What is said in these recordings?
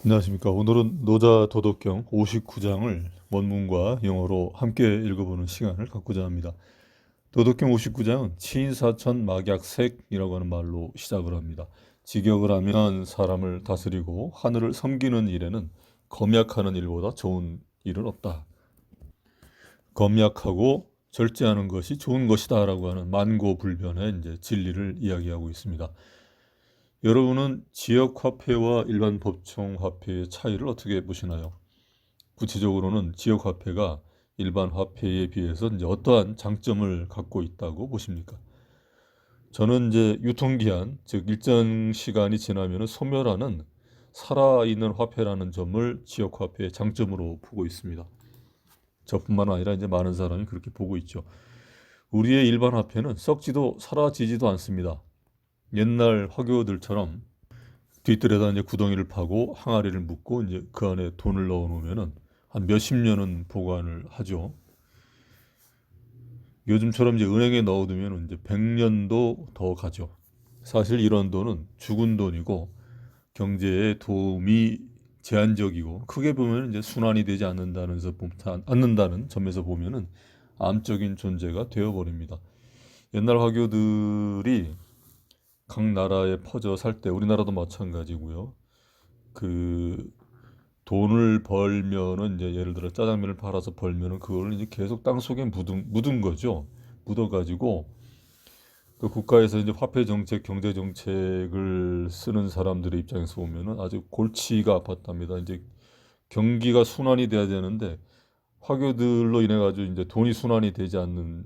안녕하십니까. 오늘은 노자도덕경 59장을 원문과 영어로 함께 읽어보는 시간을 갖고자 합니다. 도덕경 59장은 치인사천 막약색이라고 하는 말로 시작을 합니다. 직역을 하면 사람을 다스리고 하늘을 섬기는 일에는 검약하는 일보다 좋은 일은 없다. 검약하고 절제하는 것이 좋은 것이다 라고 하는 만고불변의 이제 진리를 이야기하고 있습니다. 여러분은 지역화폐와 일반 법정화폐의 차이를 어떻게 보시나요? 구체적으로는 지역화폐가 일반 화폐에 비해서 이제 어떠한 장점을 갖고 있다고 보십니까? 저는 이제 유통기한, 즉 일정 시간이 지나면 소멸하는 살아있는 화폐라는 점을 지역화폐의 장점으로 보고 있습니다. 저뿐만 아니라 이제 많은 사람이 그렇게 보고 있죠. 우리의 일반 화폐는 썩지도 사라지지도 않습니다. 옛날 화교들처럼 뒷뜰에다 이제 구덩이를 파고 항아리를 묻고 이제 그 안에 돈을 넣어 놓으면은 한 몇십 년은 보관을 하죠. 요즘처럼 이제 은행에 넣어두면 이제 100년도 더 가죠. 사실 이런 돈은 죽은 돈이고 경제에 도움이 제한적이고 크게 보면 이제 순환이 되지 않는다는 점에서 보면은 암적인 존재가 되어버립니다. 옛날 화교들이 각 나라에 퍼져 살 때 우리나라도 마찬가지고요. 그 돈을 벌면은 이제 예를 들어 짜장면을 팔아서 벌면은 그걸 이제 계속 땅 속에 묻은 거죠. 묻어가지고 그 국가에서 이제 화폐 정책, 경제 정책을 쓰는 사람들의 입장에서 보면은 아주 골치가 아팠답니다. 이제 경기가 순환이 돼야 되는데 화교들로 인해 가지고 이제 돈이 순환이 되지 않는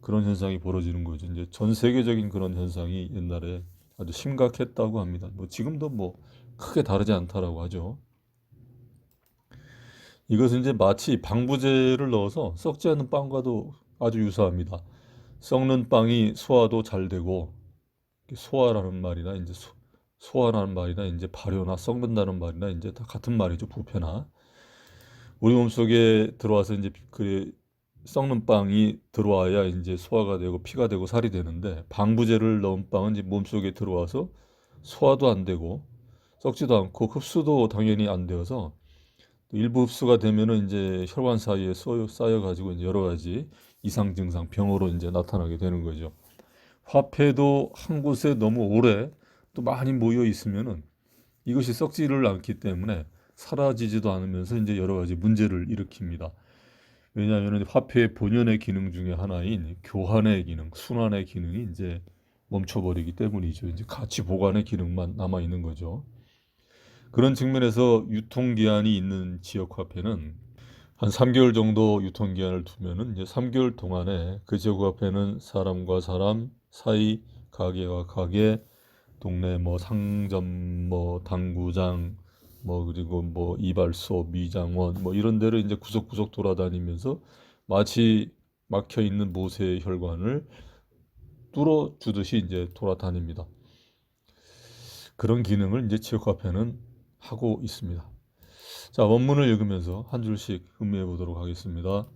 그런 현상이 벌어지는 거죠. 이제 전 세계적인 그런 현상이 옛날에 아주 심각했다고 합니다. 뭐 지금도 뭐 크게 다르지 않다라고 하죠. 이것은 이제 마치 방부제를 넣어서 썩지 않는 빵과도 아주 유사합니다. 썩는 빵이 소화도 잘 되고 소화라는 말이나 이제 소화라는 말이나 이제 발효나 썩는다는 말이나 이제 다 같은 말이죠. 부패나 우리 몸속에 들어와서 이제 그 썩는 빵이 들어와야 이제 소화가 되고 피가 되고 살이 되는데 방부제를 넣은 빵은 이제 몸속에 들어와서 소화도 안 되고 썩지도 않고 흡수도 당연히 안 되어서 일부 흡수가 되면은 이제 혈관 사이에 쌓여가지고 이제 여러 가지 이상 증상, 병으로 이제 나타나게 되는 거죠. 화폐도 한 곳에 너무 오래 또 많이 모여 있으면은 이것이 썩지를 않기 때문에 사라지지도 않으면서 이제 여러 가지 문제를 일으킵니다. 왜냐하면 화폐의 본연의 기능 중에 하나인 교환의 기능, 순환의 기능이 이제 멈춰버리기 때문이죠. 이제 가치 보관의 기능만 남아 있는 거죠. 그런 측면에서 유통기한이 있는 지역 화폐는 한 3개월 정도 유통기한을 두면은 이제 3개월 동안에 그 지역 화폐는 사람과 사람 사이, 가게와 가게, 동네 뭐 상점, 뭐 당구장, 뭐 그리고 뭐 이발소, 미장원 뭐 이런 데를 이제 구석구석 돌아다니면서 마치 막혀 있는 모세의 혈관을 뚫어 주듯이 이제 돌아다닙니다. 그런 기능을 이제 지역 화폐는 하고 있습니다. 자, 원문을 읽으면서 한 줄씩 음미해 보도록 하겠습니다.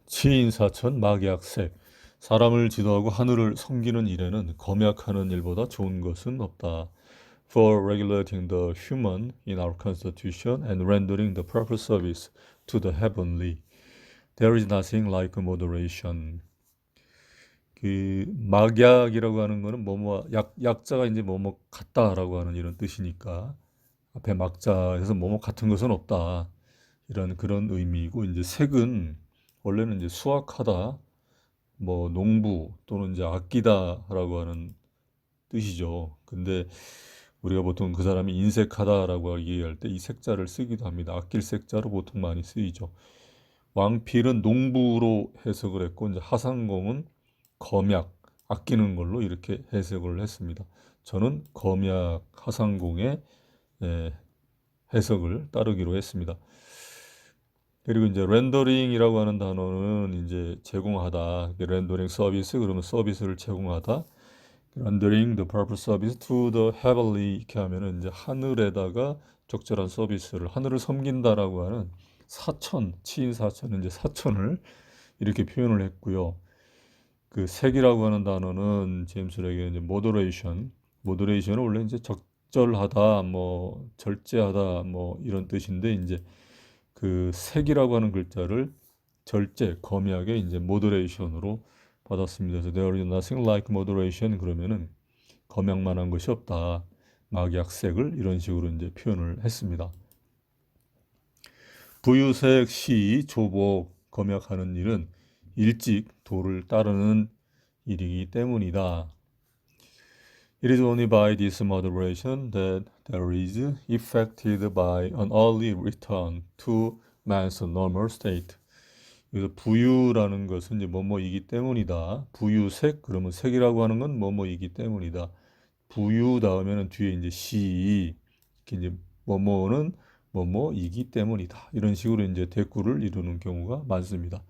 치인사천 막약색. 사람을 지도하고 하늘을 섬기는 일에는 검약하는 일보다 좋은 것은 없다. For regulating the human in our constitution and rendering the proper service to the heavenly, there is nothing like moderation. 그 막약이라고 하는 거는 뭐뭐 약자가 이제 뭐뭐 같다라고 하는 이런 뜻이니까 앞에 막자에서 뭐뭐 같은 것은 없다. 이런 그런 의미이고 이제 색은 원래는 이제 수확하다, 뭐 농부 또는 이제 아끼다라고 하는 뜻이죠. 근데 우리가 보통 그 사람이 인색하다라고 얘기할 때 이 색자를 쓰기도 합니다. 아낄 색자로 보통 많이 쓰이죠. 왕필은 농부로 해석을 했고 이제 하상공은 검약, 아끼는 걸로 이렇게 해석을 했습니다. 저는 검약 하상공의 해석을 따르기로 했습니다. 그리고 이제 렌더링이라고 하는 단어는 이제 제공하다, 렌더링 서비스 그러면 서비스를 제공하다, rendering the proper service to the heavenly 이렇게 하면은 이제 하늘에다가 적절한 서비스를 하늘을 섬긴다라고 하는 사천 치인 사천은 이제 사천을 이렇게 표현을 했고요. 그 색이라고 하는 단어는 제임스 렉의 이제 모더레이션은 원래 이제 적절하다, 뭐 절제하다, 뭐 이런 뜻인데 이제 그 색이라고 하는 글자를 절제, 검약의 이제 moderation으로 받았습니다. 그래서 there is nothing like moderation 그러면은 검약만한 것이 없다. 막약색을 이런 식으로 이제 표현을 했습니다. 부유색 시 조복 검약하는 일은 일찍 도를 따르는 일이기 때문이다. It is only by this moderation that there is effected by an early return to man's normal state. 그래서 부유라는 것은 이제 뭐뭐이기 때문이다. 부유색 그러면 색이라고 하는 건 뭐뭐이기 때문이다. 부유 다음에는 뒤에 이제 시 이렇게 이제 뭐뭐는 뭐뭐이기 때문이다. 이런 식으로 이제 대꾸를 이루는 경우가 많습니다.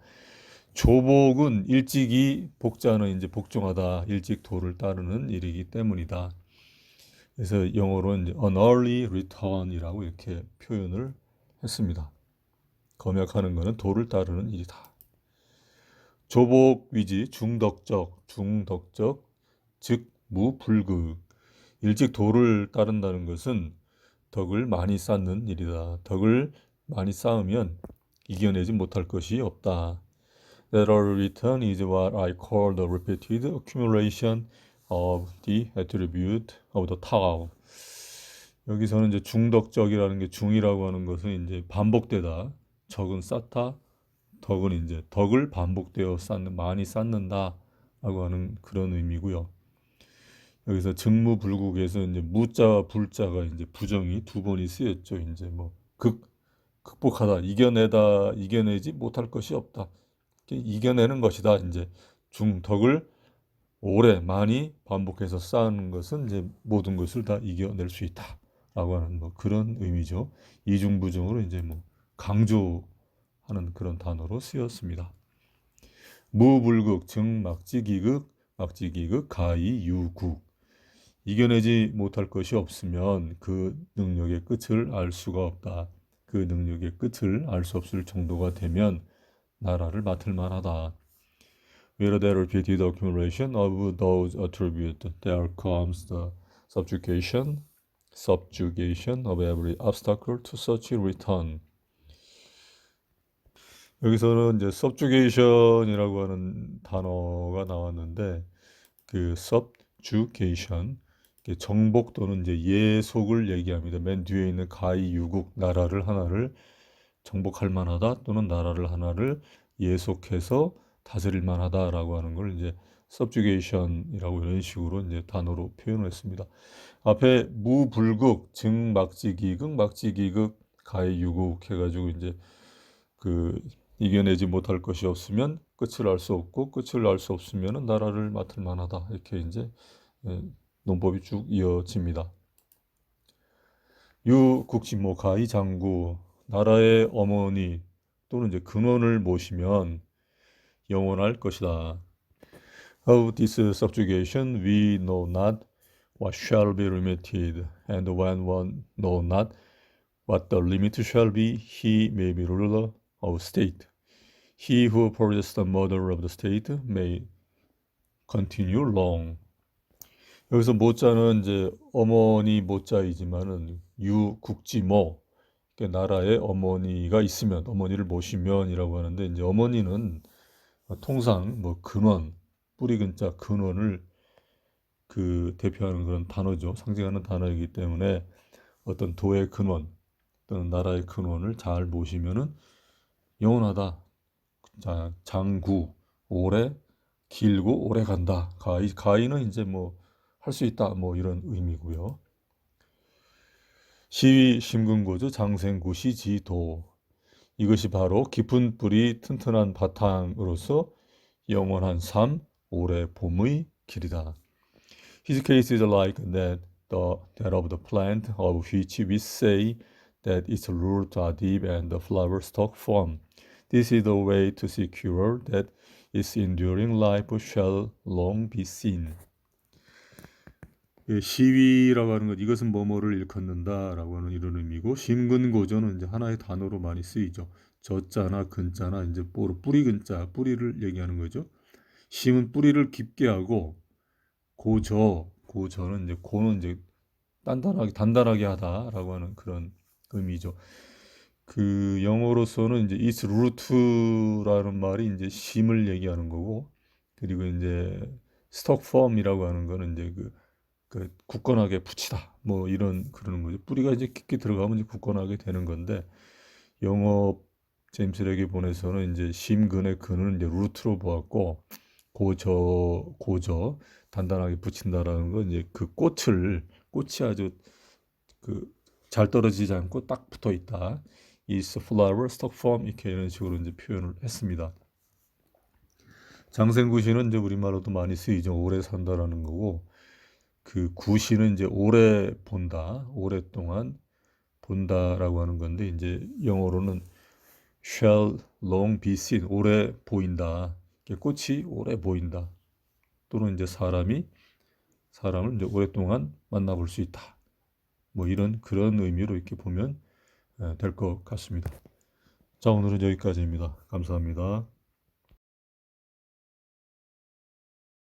조복은 일찍이 복자는 이제 복종하다, 일찍 도를 따르는 일이기 때문이다. 그래서 영어로 이제 an early return이라고 이렇게 표현을 했습니다. 검역하는 것은 도를 따르는 일이다. 조복 위지 중덕적, 즉 무불극. 일찍 도를 따른다는 것은 덕을 많이 쌓는 일이다. 덕을 많이 쌓으면 이겨내지 못할 것이 없다. That early return is what I call the repeated accumulation of the attribute of the Tao. 여기서는 이제 중덕적이라는 게 중이라고 하는 것은 이제 반복되다, 적은 쌓다, 덕은 이제 덕을 반복되어 쌓는 많이 쌓는다라고 하는 그런 의미고요. 여기서 증무불국에서 이제 무자와 불자가 이제 부정이 두 번이 쓰였죠. 이제 뭐 극복하다, 이겨내지 못할 것이 없다. 이겨내는 것이다. 이제 덕을 오래 많이 반복해서 쌓는 것은 이제 모든 것을 다 이겨낼 수 있다라고 하는 뭐 그런 의미죠. 이중부정으로 이제 뭐 강조하는 그런 단어로 쓰였습니다. 무불극, 막지기극, 가이유국. 이겨내지 못할 것이 없으면 그 능력의 끝을 알 수가 없다. 그 능력의 끝을 알 수 없을 정도가 되면 나라를 맡을 만하다. With the repeated accumulation of those attributes, there comes the subjugation of every obstacle to such return. 여기서는 이제 subjugation이라고 하는 단어가 나왔는데 그 subjugation 정복 또는 이제 예속을 얘기합니다. 맨 뒤에 있는 가이유국 나라를 하나를 정복할 만하다 또는 나라를 하나를 예속해서 다스릴 만하다라고 하는 걸 이제 subjugation이라고 이런 식으로 이제 단어로 표현을 했습니다. 앞에 무불극, 막지기극, 가이유국 해가지고 이제 그 이겨내지 못할 것이 없으면 끝을 알 수 없고 끝을 알 수 없으면 나라를 맡을 만하다 이렇게 이제 논법이 쭉 이어집니다. 유국지모 가이 장구 나라의 어머니 또는 이제 근원을 모시면 영원할 것이다. Of this subjugation we know not what shall be remitted, and when one know not what the limit shall be, he may be ruler of state. He who purges the murder of the state may continue long. 여기서 모자는 이제 어머니 모자이지만은 유국지모 나라의 어머니가 있으면 어머니를 모시면이라고 하는데 이제 어머니는 통상 뭐 근원 뿌리 근자 근원을 그 대표하는 그런 단어죠. 상징하는 단어이기 때문에 어떤 도의 근원 또는 나라의 근원을 잘 모시면은 영원하다. 자, 장구 오래 길고 오래 간다. 가이는 이제 뭐 할 수 있다. 뭐 이런 의미고요. 시위 심근고주 장생구시 지도 이것이 바로 깊은 뿌리 튼튼한 바탕으로서 영원한 삶 오래 봄의 길이다. His case is like that of the plant of which we say that its roots are deep and the flower stalk firm. This is the way to secure that its enduring life shall long be seen. 시위라고 하는 것 이것은 뭐뭐를 일컫는다라고 하는 이런 의미고 심근고전은 이제 하나의 단어로 많이 쓰이죠. 저자나 근자나 이제 뿌리 근자 뿌리를 얘기하는 거죠. 심은 뿌리를 깊게 하고 고저는 이제 고는 이제 단단하게 하다라고 하는 그런 의미죠. 그 영어로서는 이제 is root라는 말이 이제 심을 얘기하는 거고, 그리고 이제 stock form이라고 하는 거는 이제 그 굳건하게 붙이다 뭐 이런 그러는 거죠. 뿌리가 이제 깊게 들어가면 이제 굳건하게 되는 건데, 영어 제임스 레기본에서는 이제 심근의 근을 이제 루트로 보았고, 고저 단단하게 붙인다라는 건 이제 그 꽃이 아주 그 잘 떨어지지 않고 딱 붙어 있다. is flower stock form 이렇게 이런 식으로 이제 표현을 했습니다. 장생구시는 이제 우리말로도 많이 쓰이죠. 오래 산다라는 거고, 그 구시는 이제 오래 본다, 오랫동안 본다라고 하는 건데, 이제 영어로는 shall long be seen, 오래 보인다. 꽃이 오래 보인다. 또는 이제 사람을 이제 오랫동안 만나볼 수 있다. 뭐 이런 그런 의미로 이렇게 보면 될 것 같습니다. 자, 오늘은 여기까지입니다. 감사합니다.